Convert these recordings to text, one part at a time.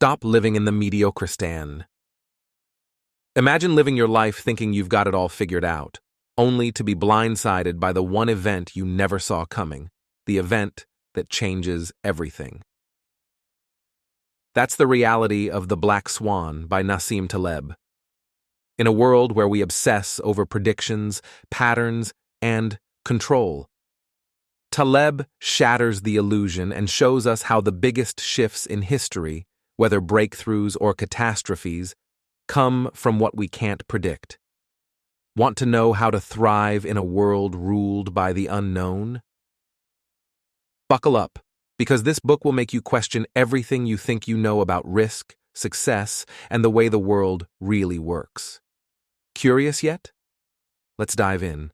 Stop living in the Mediocristan. Imagine living your life thinking you've got it all figured out, only to be blindsided by the one event you never saw coming, the event that changes everything. That's the reality of The Black Swan by Nassim Taleb. In a world where we obsess over predictions, patterns, and control, Taleb shatters the illusion and shows us how the biggest shifts in history, whether breakthroughs or catastrophes, come from what we can't predict. Want to know how to thrive in a world ruled by the unknown? Buckle up, because this book will make you question everything you think you know about risk, success, and the way the world really works. Curious yet? Let's dive in.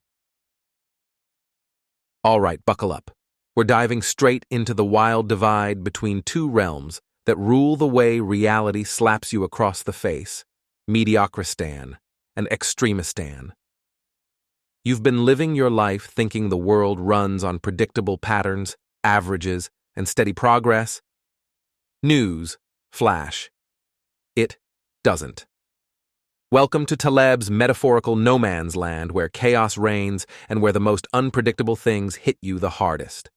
All right, buckle up. We're diving straight into the wild divide between two realms that rule the way reality slaps you across the face: Mediocristan and Extremistan. You've been living your life thinking the world runs on predictable patterns, averages, and steady progress. News, flash. It doesn't. Welcome to Taleb's metaphorical no man's land, where chaos reigns and where the most unpredictable things hit you the hardest.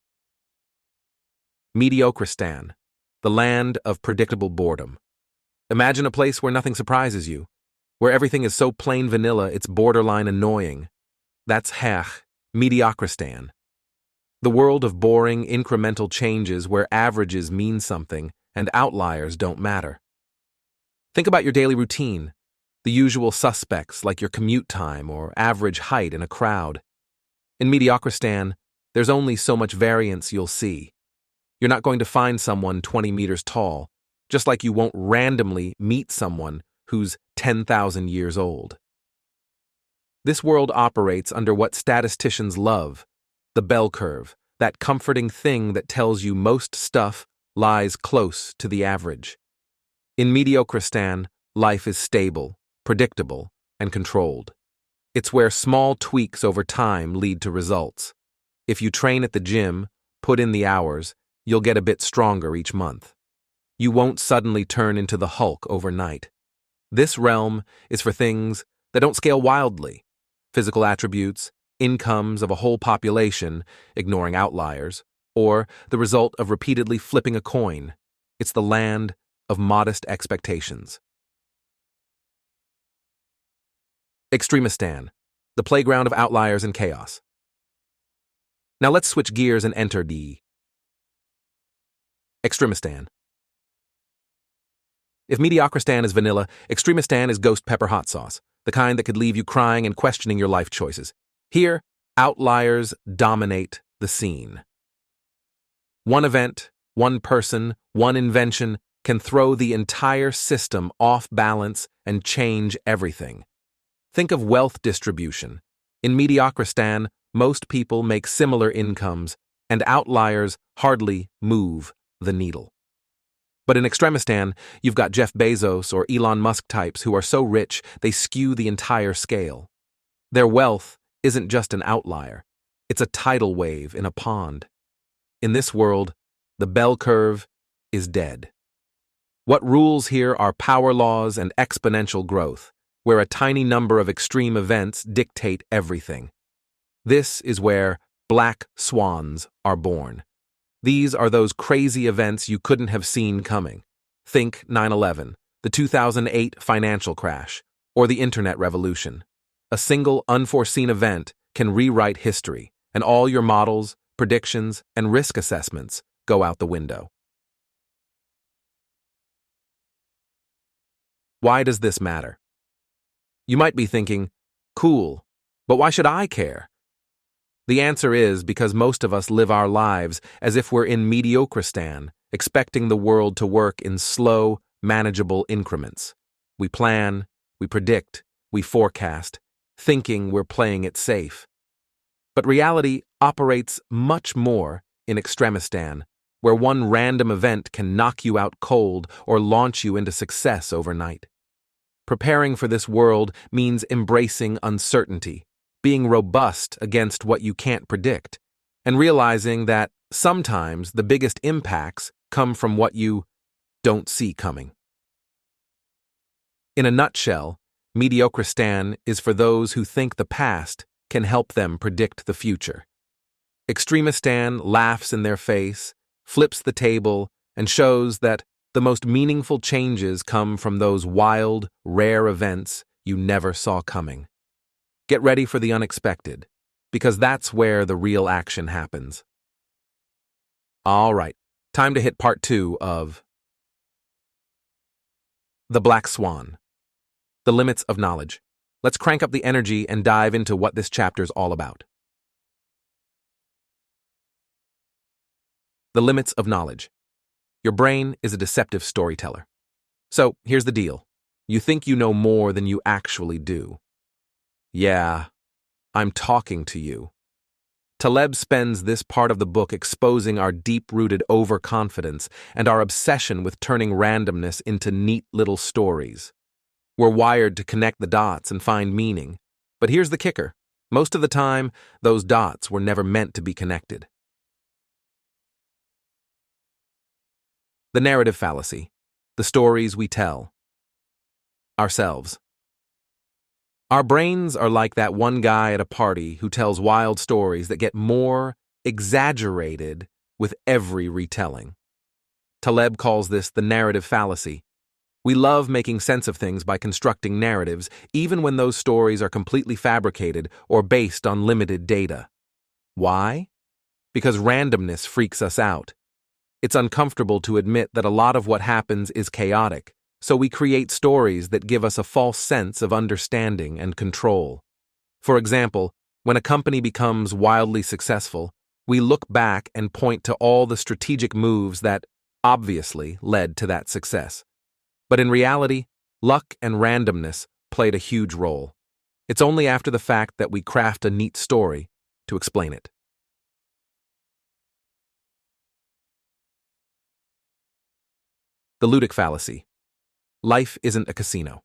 Mediocristan, the land of predictable boredom. Imagine a place where nothing surprises you, where everything is so plain vanilla it's borderline annoying. That's Mediocristan. The world of boring, incremental changes where averages mean something and outliers don't matter. Think about your daily routine, the usual suspects like your commute time or average height in a crowd. In Mediocristan, there's only so much variance you'll see. You're not going to find someone 20 meters tall, just like you won't randomly meet someone who's 10,000 years old. This world operates under what statisticians love: the bell curve, that comforting thing that tells you most stuff lies close to the average. In Mediocristan, life is stable, predictable, and controlled. It's where small tweaks over time lead to results. If you train at the gym, put in the hours, you'll get a bit stronger each month. You won't suddenly turn into the Hulk overnight. This realm is for things that don't scale wildly: physical attributes, incomes of a whole population, ignoring outliers, or the result of repeatedly flipping a coin. It's the land of modest expectations. Extremistan, the playground of outliers and chaos. Now let's switch gears and enter the Extremistan. If Mediocristan is vanilla, Extremistan is ghost pepper hot sauce, the kind that could leave you crying and questioning your life choices. Here, outliers dominate the scene. One event, one person, one invention can throw the entire system off balance and change everything. Think of wealth distribution. In Mediocristan, most people make similar incomes, and outliers hardly move the needle. But in Extremistan, you've got Jeff Bezos or Elon Musk types who are so rich they skew the entire scale. Their wealth isn't just an outlier, it's a tidal wave in a pond. In this world, the bell curve is dead. What rules here are power laws and exponential growth, where a tiny number of extreme events dictate everything. This is where Black Swans are born. These are those crazy events you couldn't have seen coming. Think 9/11, the 2008 financial crash, or the internet revolution. A single unforeseen event can rewrite history, and all your models, predictions, and risk assessments go out the window. Why does this matter? You might be thinking, cool, but why should I care? The answer is because most of us live our lives as if we're in Mediocristan, expecting the world to work in slow, manageable increments. We plan, we predict, we forecast, thinking we're playing it safe. But reality operates much more in Extremistan, where one random event can knock you out cold or launch you into success overnight. Preparing for this world means embracing uncertainty, being robust against what you can't predict, and realizing that sometimes the biggest impacts come from what you don't see coming. In a nutshell, Mediocristan is for those who think the past can help them predict the future. Extremistan laughs in their face, flips the table, and shows that the most meaningful changes come from those wild, rare events you never saw coming. Get ready for the unexpected, because that's where the real action happens. All right, time to hit part 2 of The Black Swan, The Limits of Knowledge. Let's crank up the energy and dive into what this chapter's all about. The limits of knowledge. Your brain is a deceptive storyteller. So, here's the deal. You think you know more than you actually do. Yeah, I'm talking to you. Taleb spends this part of the book exposing our deep-rooted overconfidence and our obsession with turning randomness into neat little stories. We're wired to connect the dots and find meaning. But here's the kicker. Most of the time, those dots were never meant to be connected. The narrative fallacy. The stories we tell ourselves. Our brains are like that one guy at a party who tells wild stories that get more exaggerated with every retelling. Taleb calls this the narrative fallacy. We love making sense of things by constructing narratives, even when those stories are completely fabricated or based on limited data. Why? Because randomness freaks us out. It's uncomfortable to admit that a lot of what happens is chaotic, so we create stories that give us a false sense of understanding and control. For example, when a company becomes wildly successful, we look back and point to all the strategic moves that, obviously, led to that success. But in reality, luck and randomness played a huge role. It's only after the fact that we craft a neat story to explain it. The ludic fallacy. Life isn't a casino.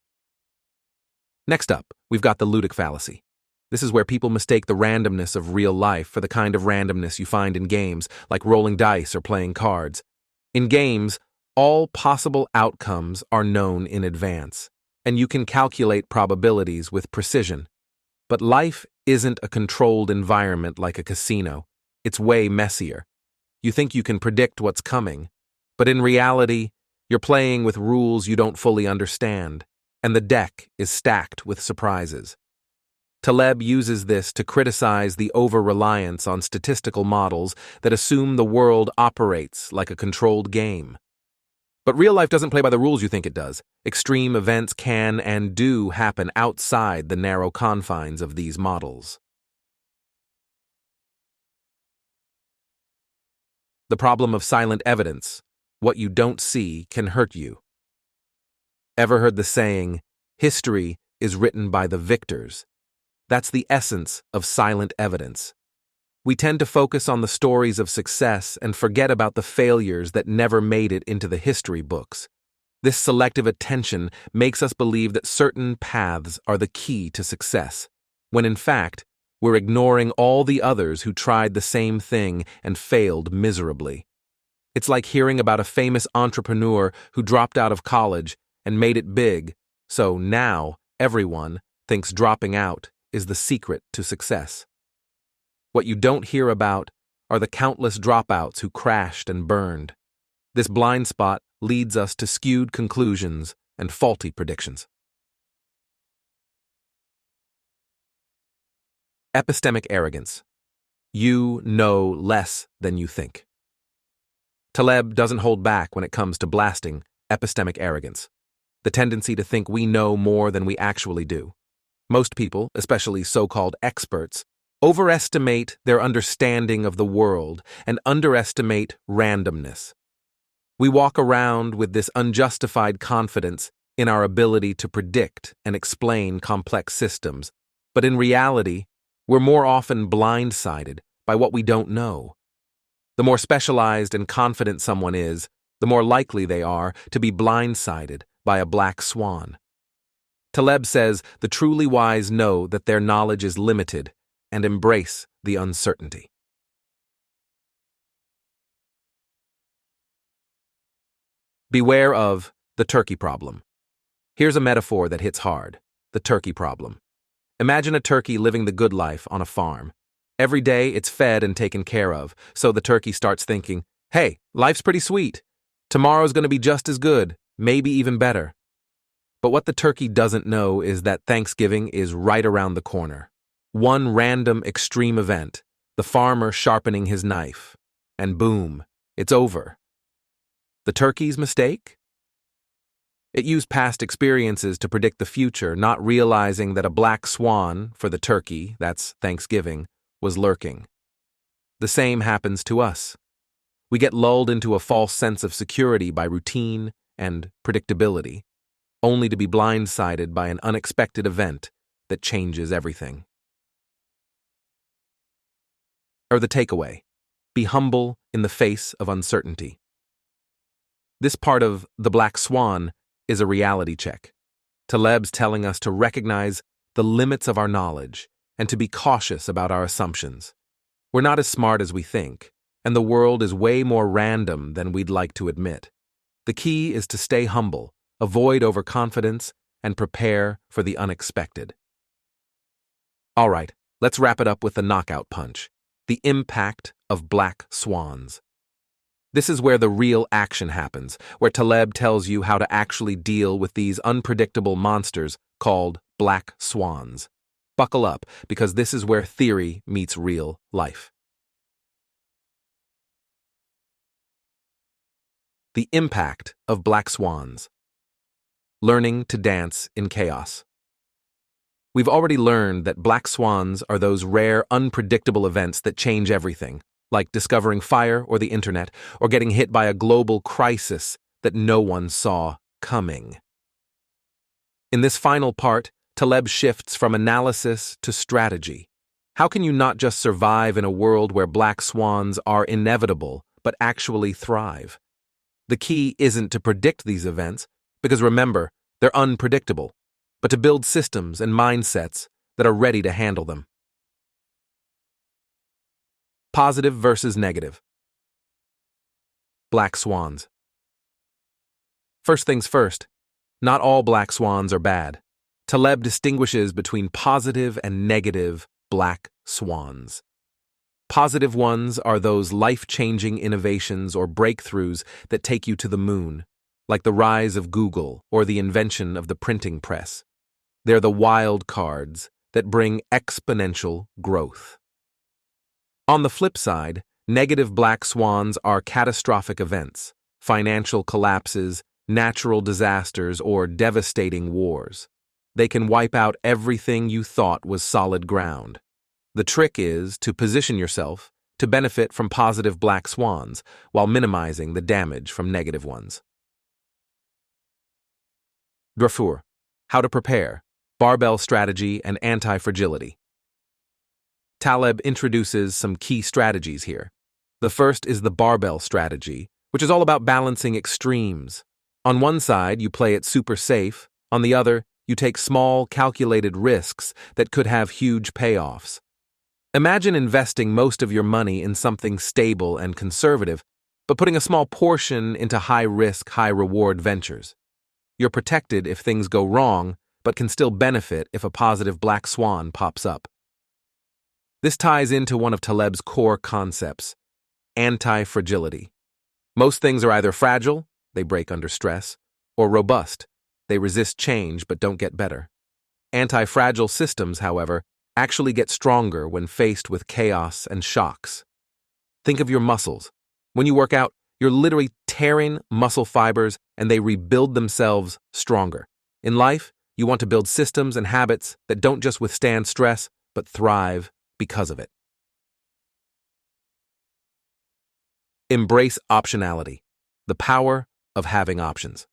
Next up, we've got the ludic fallacy. This is where people mistake the randomness of real life for the kind of randomness you find in games, like rolling dice or playing cards. In games, all possible outcomes are known in advance, and you can calculate probabilities with precision. But life isn't a controlled environment like a casino. It's way messier. You think you can predict what's coming, but in reality, you're playing with rules you don't fully understand, and the deck is stacked with surprises. Taleb uses this to criticize the over-reliance on statistical models that assume the world operates like a controlled game. But real life doesn't play by the rules you think it does. Extreme events can and do happen outside the narrow confines of these models. The problem of silent evidence. What you don't see can hurt you. Ever heard the saying, history is written by the victors? That's the essence of silent evidence. We tend to focus on the stories of success and forget about the failures that never made it into the history books. This selective attention makes us believe that certain paths are the key to success, when in fact, we're ignoring all the others who tried the same thing and failed miserably. It's like hearing about a famous entrepreneur who dropped out of college and made it big, so now everyone thinks dropping out is the secret to success. What you don't hear about are the countless dropouts who crashed and burned. This blind spot leads us to skewed conclusions and faulty predictions. Epistemic arrogance. You know less than you think. Taleb doesn't hold back when it comes to blasting epistemic arrogance, the tendency to think we know more than we actually do. Most people, especially so-called experts, overestimate their understanding of the world and underestimate randomness. We walk around with this unjustified confidence in our ability to predict and explain complex systems, but in reality, we're more often blindsided by what we don't know. The more specialized and confident someone is, the more likely they are to be blindsided by a black swan. Taleb says the truly wise know that their knowledge is limited and embrace the uncertainty. Beware of the turkey problem. Here's a metaphor that hits hard: the turkey problem. Imagine a turkey living the good life on a farm. Every day it's fed and taken care of, so the turkey starts thinking, hey, life's pretty sweet. Tomorrow's going to be just as good, maybe even better. But what the turkey doesn't know is that Thanksgiving is right around the corner. One random extreme event, the farmer sharpening his knife, and boom, it's over. The turkey's mistake? It used past experiences to predict the future, not realizing that a black swan for the turkey, that's Thanksgiving, was lurking. The same happens to us. We get lulled into a false sense of security by routine and predictability, only to be blindsided by an unexpected event that changes everything. Or the takeaway: be humble in the face of uncertainty. This part of The Black Swan is a reality check. Taleb's telling us to recognize the limits of our knowledge and to be cautious about our assumptions. We're not as smart as we think, and the world is way more random than we'd like to admit. The key is to stay humble, avoid overconfidence, and prepare for the unexpected. All right, let's wrap it up with the knockout punch: the impact of black swans. This is where the real action happens, where Taleb tells you how to actually deal with these unpredictable monsters called black swans. Buckle up, because this is where theory meets real life. The impact of black swans. Learning to dance in chaos. We've already learned that black swans are those rare, unpredictable events that change everything, like discovering fire or the internet, or getting hit by a global crisis that no one saw coming. In this final part, Taleb shifts from analysis to strategy. How can you not just survive in a world where black swans are inevitable, but actually thrive? The key isn't to predict these events, because remember, they're unpredictable, but to build systems and mindsets that are ready to handle them. Positive versus negative. Black swans. First things first, not all black swans are bad. Taleb distinguishes between positive and negative black swans. Positive ones are those life-changing innovations or breakthroughs that take you to the moon, like the rise of Google or the invention of the printing press. They're the wild cards that bring exponential growth. On the flip side, negative black swans are catastrophic events, financial collapses, natural disasters, or devastating wars. They can wipe out everything you thought was solid ground. The trick is to position yourself to benefit from positive black swans while minimizing the damage from negative ones. Drafour. How to prepare, barbell strategy, and anti-fragility. Taleb introduces some key strategies here. The first is the barbell strategy, which is all about balancing extremes. On one side, you play it super safe. On the other, you take small, calculated risks that could have huge payoffs. Imagine investing most of your money in something stable and conservative, but putting a small portion into high-risk, high-reward ventures. You're protected if things go wrong, but can still benefit if a positive black swan pops up. This ties into one of Taleb's core concepts: anti-fragility. Most things are either fragile, they break under stress, or robust, they resist change but don't get better. Anti-fragile systems, however, actually get stronger when faced with chaos and shocks. Think of your muscles. When you work out, you're literally tearing muscle fibers and they rebuild themselves stronger. In life, you want to build systems and habits that don't just withstand stress, but thrive because of it. Embrace optionality, the power of having options.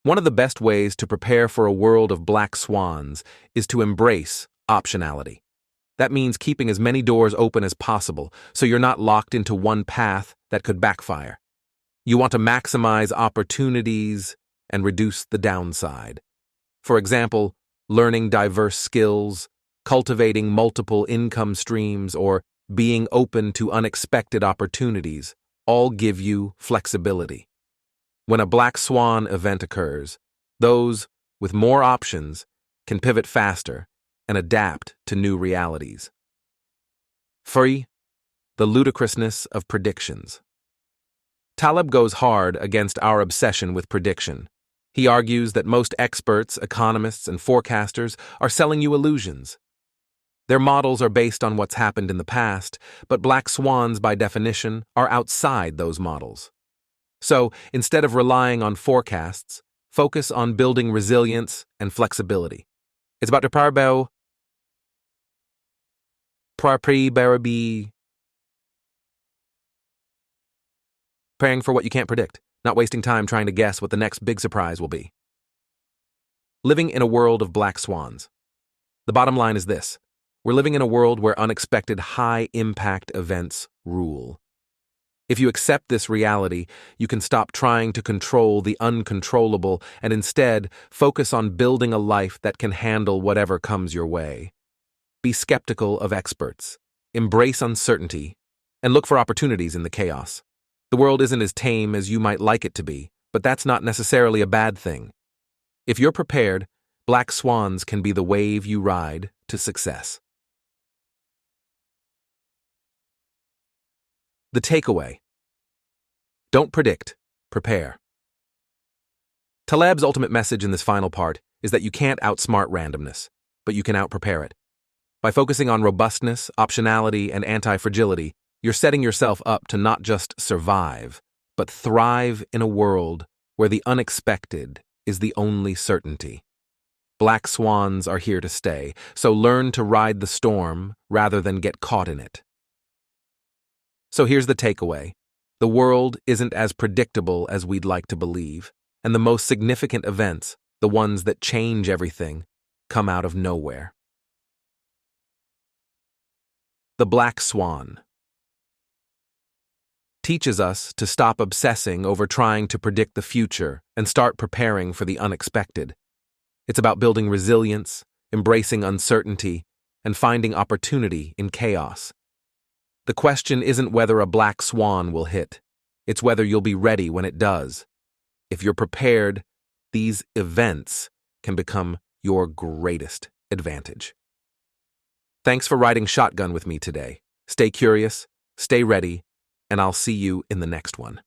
One of the best ways to prepare for a world of black swans is to embrace optionality. That means keeping as many doors open as possible so you're not locked into one path that could backfire. You want to maximize opportunities and reduce the downside. For example, learning diverse skills, cultivating multiple income streams, or being open to unexpected opportunities all give you flexibility. When a black swan event occurs, those with more options can pivot faster and adapt to new realities. 3. The ludicrousness of predictions. Taleb goes hard against our obsession with prediction. He argues that most experts, economists, and forecasters are selling you illusions. Their models are based on what's happened in the past, but black swans, by definition, are outside those models. So, instead of relying on forecasts, focus on building resilience and flexibility. It's about to preparing for what you can't predict, not wasting time trying to guess what the next big surprise will be. Living in a world of black swans. The bottom line is this: we're living in a world where unexpected high-impact events rule. If you accept this reality, you can stop trying to control the uncontrollable and instead focus on building a life that can handle whatever comes your way. Be skeptical of experts, embrace uncertainty, and look for opportunities in the chaos. The world isn't as tame as you might like it to be, but that's not necessarily a bad thing. If you're prepared, black swans can be the wave you ride to success. The takeaway: don't predict, prepare. Taleb's ultimate message in this final part is that you can't outsmart randomness, but you can outprepare it. By focusing on robustness, optionality, and anti-fragility, you're setting yourself up to not just survive, but thrive in a world where the unexpected is the only certainty. Black swans are here to stay, so learn to ride the storm rather than get caught in it. So here's the takeaway: the world isn't as predictable as we'd like to believe, and the most significant events, the ones that change everything, come out of nowhere. The Black Swan teaches us to stop obsessing over trying to predict the future and start preparing for the unexpected. It's about building resilience, embracing uncertainty, and finding opportunity in chaos. The question isn't whether a black swan will hit, it's whether you'll be ready when it does. If you're prepared, these events can become your greatest advantage. Thanks for riding shotgun with me today. Stay curious, stay ready, and I'll see you in the next one.